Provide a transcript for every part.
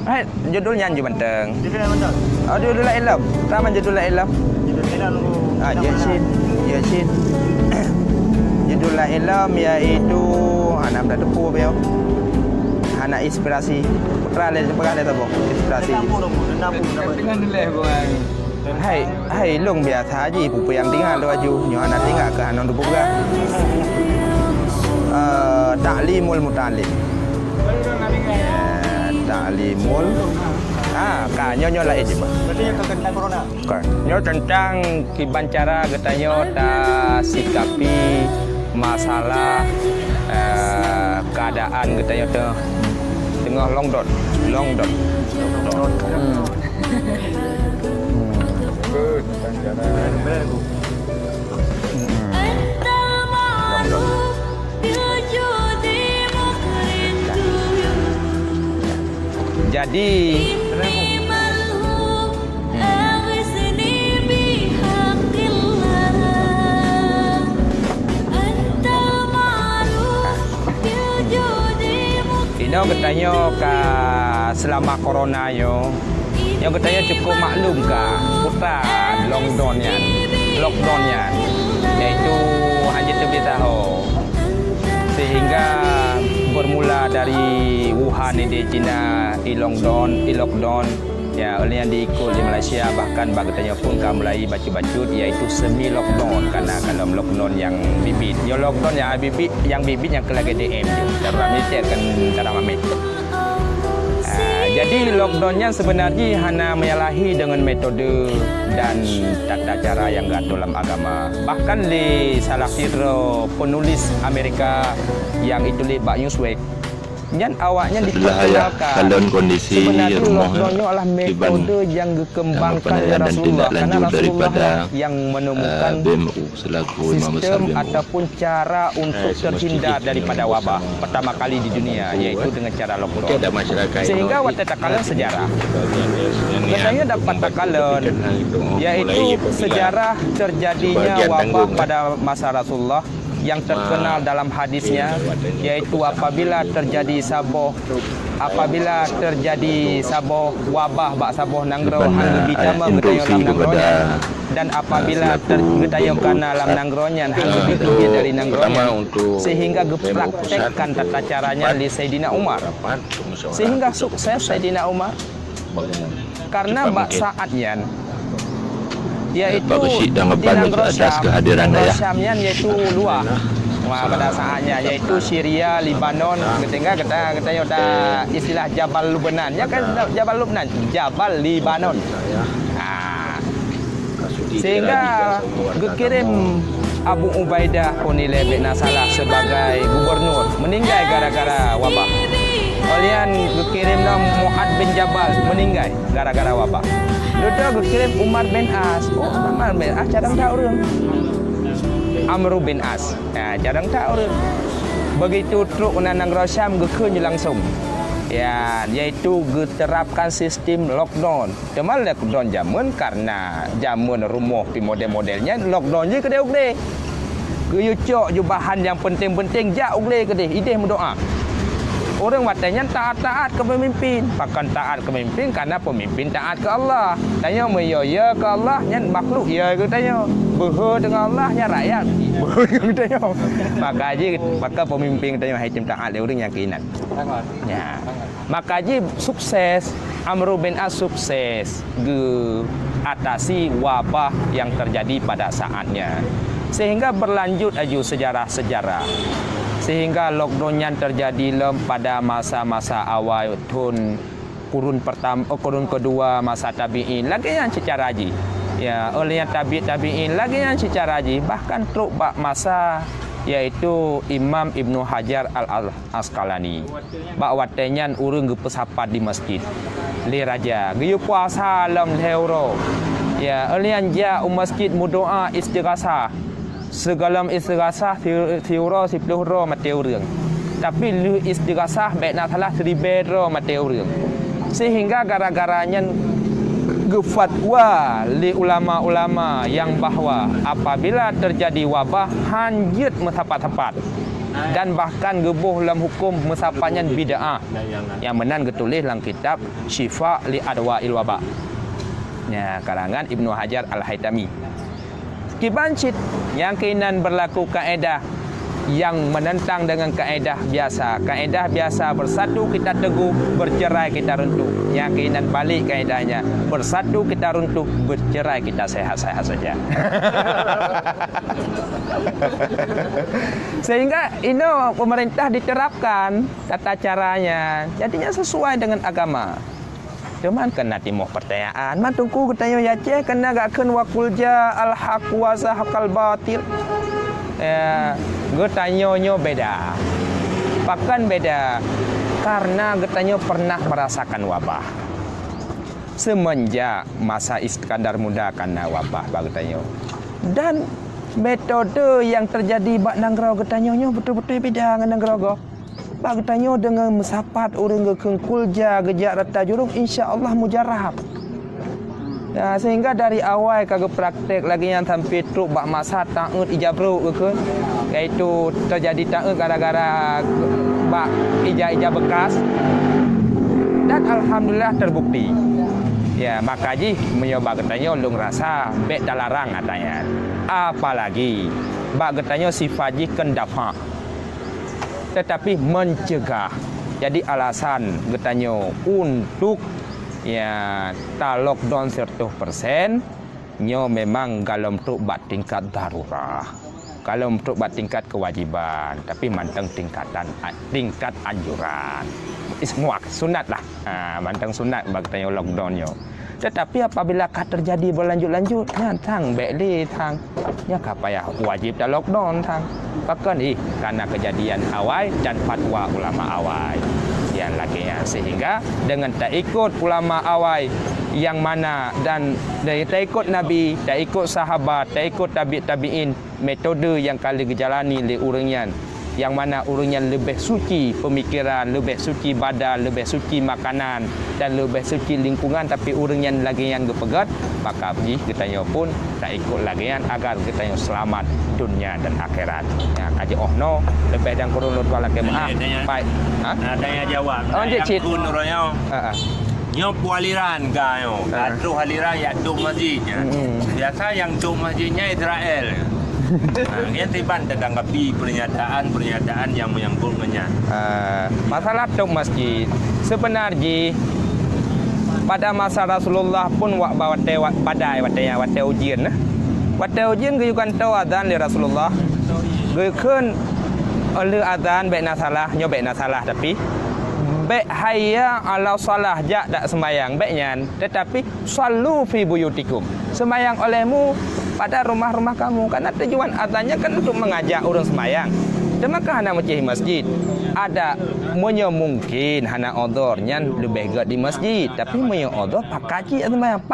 Hai, judulnya anju benteng. Judul yang betul. Oh, judul ilmu. Taman judul ilmu. Judul ilmu. Yasin. Yasin. Judul ilmu iaitu anak dah tepu beliau. Anak inspirasi. Putra le pegang le tabu. Inspirasi. Dengan nilai buang. Hai long biasa aja ibu yang tinggal tu aju. Nyo anak tinggal ke anon tu buka. Ta'limul mutalim. Ta'limul nyo lah je bah. Berarti yang tentang corona. Nyo tentang kiban cara katanya ta sikapi masalah keadaan katanya tu tengah long dot. Jadi Ino katanya ka selama corona yo, yang katanya cukup maklum ka putra lockdownnya, yaitu hanya terberitahu sehingga bermula dari Wuhan di China lockdown ya oleh yang diikut di Malaysia, bahkan bagatanya pun ka mulai bacu-bacut yaitu semi lockdown karena kalau lockdown yang bibit ya lockdown yang bibit yang ke lagi DM cara militer kan cara mamit. Jadi lockdownnya sebenarnya hanya menyalahi dengan metode dan tata cara yang gak dalam agama. Bahkan di salah satu penulis Amerika yang itu Pak Newsweek, yang awaknya diperkenalkan kalon kondisi sebenarnya rumah lockdownnya adalah metode yang dikembangkan oleh Rasulullah, karena Rasulullah yang menemukan BMU selaku imam besar sistem BMU ataupun cara untuk terhindar daripada wabah pertama kali di dunia, yaitu dengan cara lockdown. Sehingga waktu takalan sejarah katanya dapat takalan yaitu sejarah terjadinya wabah pada masa Rasulullah yang terkenal dalam hadisnya, yaitu apabila terjadi saboh wabah bak saboh nanggro hang bitama getayo lam nangronya, dan apabila getayo kana lam nangronya hang bitu dari nangronya, sehingga gepraktekkan tata caranya di Sayyidina Umar, sehingga sukses Sayyidina Umar karena bak saatnya yaitu di Nanggro Syamnya yaitu luar pada saatnya yaitu Syria, Libanon, ketika kita istilah Jabal Lubnan ya kan, Jabal Libanon. Sehingga dikirim Abu Ubaidah Ponile bin Nasalah sebagai gubernur meninggal gara-gara wabah. Kalian dikirim Mu'ad bin Jabal meninggal gara-gara wabah. Lalu dikirim Umar bin As. Umar bin As jarang tahu orang. Amr bin As. Jarang tahu orang. Begitu truk Nanggro Syam gekeun langsung. Ya, yaitu diterapkan sistem lockdown. Cuma lockdown zaman karena zaman rumah pi model-modelnya lockdown je kedai ugle. Geyucok je bahan yang penting-penting jak ugle kedai. Ideh mendoa. Orang watanya taat ke pemimpin, bahkan taat ke pemimpin karena pemimpin taat ke Allah. Tanya ya ke Allah, yang makhluk ya katanya. Berhe dengan Allah, yang rakyat. Berhe maka pemimpin katanya hai taat dia orang yakinan. Ya. Maka sukses Amr bin As sukses atasi wabah yang terjadi pada saatnya. Sehingga berlanjut aju sejarah-sejarah. Sehingga lockdownnya terjadi pada masa-masa awal kurun kedua masa tabi'in lagi yang secara haji. Ya, oleh tabi'in lagi yang secara haji, bahkan truk masa yaitu Imam Ibnu Hajar Al-Asqalani. Bak watenya urang gepesapat di masjid. Li raja, geyu puasa lam heuro. Ya, oleh anja masjid mudoa istighasah. Segalam istighasah tiura 10 ro mati urang. Tapi lu istighasah baik nak salah 1000 ro mati urang. Sehingga gara-garanya gefatwa li ulama-ulama yang bahwa apabila terjadi wabah hanjut tepat-tepat dan bahkan gebuh dalam hukum mesapanya bid'ah. Yang menan getulis dalam kitab Syifa li Adwa'il Waba. Ya, karangan Ibnu Hajar Al-Haytami. Kibancit yang kainan berlaku kaedah yang menentang dengan kaedah biasa. Kaedah biasa bersatu kita teguh, bercerai kita runtuh. Yang kainan balik kaedahnya, bersatu kita runtuh, bercerai kita sehat-sehat saja. Sehingga ini pemerintah diterapkan tata caranya, jadinya sesuai dengan agama. Cuman kena timuh pertanyaan, matungku ketanya ya ceh kena gak ken wakulja al-haq wa zahaqal batil. Getanyonyo beda. Bahkan beda karena getanyo pernah merasakan wabah. Semenjak masa Iskandar Muda kena wabah bagetanyo. Dan metode yang terjadi bak nanggro getanyonyo betul-betul beda dengan nanggro. Bagetanyo dengan mesapat urang gekengkulja gejak rata jurung insya-Allah mujarab. Ya, sehingga dari awal kagak praktek lagi yang tampil truk bak masa taut ijabru ke iaitu terjadi taut gara-gara bak ija bekas dan alhamdulillah terbukti. Ya, maka ji menyoba getanyo lung rasa bek dalarang katanya. Apalagi bak getanyo sifat ji kendafa. Tetapi mencegah. Jadi alasan getanyo untuk ya ta lockdown 100% nyo memang kalau untuk bat tingkat darurat, kalau untuk bat tingkat kewajiban, tapi manteng tingkat anjuran semua sunat lah, manteng sunat bagi lockdown nyo. Tetapi apabila terjadi berlanjut-lanjut tang beli tang ya kapaya wajib dah lockdown tang bahkan karena kejadian awal dan fatwa ulama awal yang lakinya, sehingga dengan tak ikut ulama awal yang mana dan tak ikut Nabi, tak ikut sahabat, tak ikut tabi'in, metode yang kali dijalani oleh urangnya yang mana urangnya lebih suci pemikiran, lebih suci badan, lebih suci makanan dan lebih suci lingkungan, tapi urangnya lagi yang gepegat, maka kita pun tak ikut lagi agar kita selamat dunia dan akhirat. Ya aja no lebih dan kurun luar lagi baik. Ada yang jawab. Oh, cik. Kunurnya. Nyo pualiran kayo. Atu haliran ya duk masjidnya. Biasa yang duk masjidnya Israel. Yang tiban tanggapi pernyataan yang menyangkutnya. Masalah duk masjid sebenarnya pada masa Rasulullah pun bawa badai wate ujian. Wate ujian guyukan tahu adzan di Rasulullah. Guyukan oleh adzan baik nasalah, nyo baik nasalah tapi baik hayya ala salah jak dak sembayang baiknya, tetapi sallu fi buyutikum. Sembayang olehmu pada rumah-rumah kamu, karena tujuan adzannya kan untuk mengajak orang sembayang. Demakah hana mencih masjid? Ada menyo mungkin hana odornya lebih gak di masjid, tapi menyo odor pakaji atau sembayang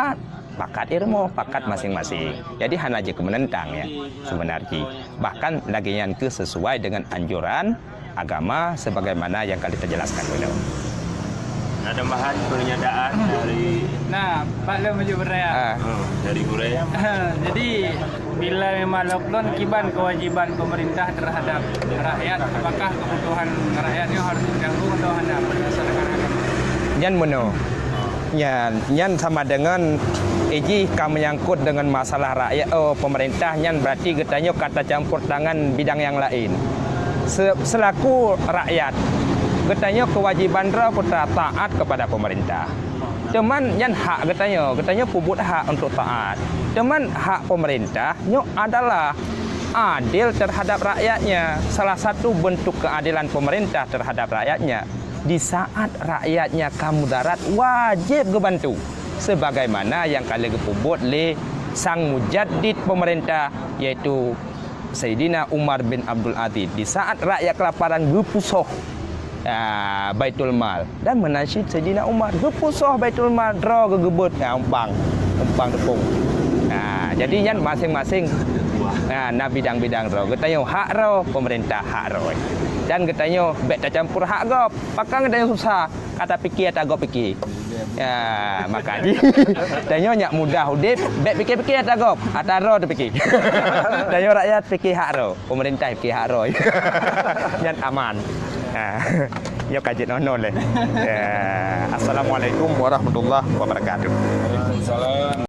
pakat irmo, pakat masing-masing. Jadi hana aja kemenentang ya sebenarnya. Bahkan lagi yang sesuai dengan anjuran agama sebagaimana yang kali terjelaskan dulu. Ada bahan pernyataan dari Pak Lem maju beraya. dari Korea. Jadi bila memang lockdown kiban kewajiban pemerintah terhadap rakyat, apakah kebutuhan rakyatnya harus diganggu atau hanya berdasarkan agama? Nyan mono. Nyan sama dengan kami menyangkut dengan masalah rakyat pemerintah nyan berarti getanya kata campur tangan bidang yang lain. Selaku rakyat getanya kewajiban putra taat kepada pemerintah. Cuman yang hak getanya puput hak untuk taat. Cuman hak pemerintah nyo adalah adil terhadap rakyatnya. Salah satu bentuk keadilan pemerintah terhadap rakyatnya, di saat rakyatnya kamu darat wajib gebantu. Sebagaimana yang kali gepubut le sang mujaddid pemerintah yaitu Sayyidina Umar bin Abdul Aziz. Di saat rakyat kelaparan gepusoh Baitul Mal dan menasyid Sayyidina Umar gepusoh Baitul Mal draw gegebut umpang tepung. Jadi yang masing-masing bidang-bidang draw. Kita hak raw pemerintah hak raw. Dan katanya bet tak campur hak gop. Pakang katanya susah. Kata fikir tak gop fikir. Ya, makanya tanya nyak mudah udip, bet fikir-fikir tak gop. Ataro tu fikir. Tanya rakyat fikir hak ro. Pemerintah fikir hak ro. Yang aman. Ya kajian nonol. Ya. Assalamualaikum warahmatullahi wabarakatuh.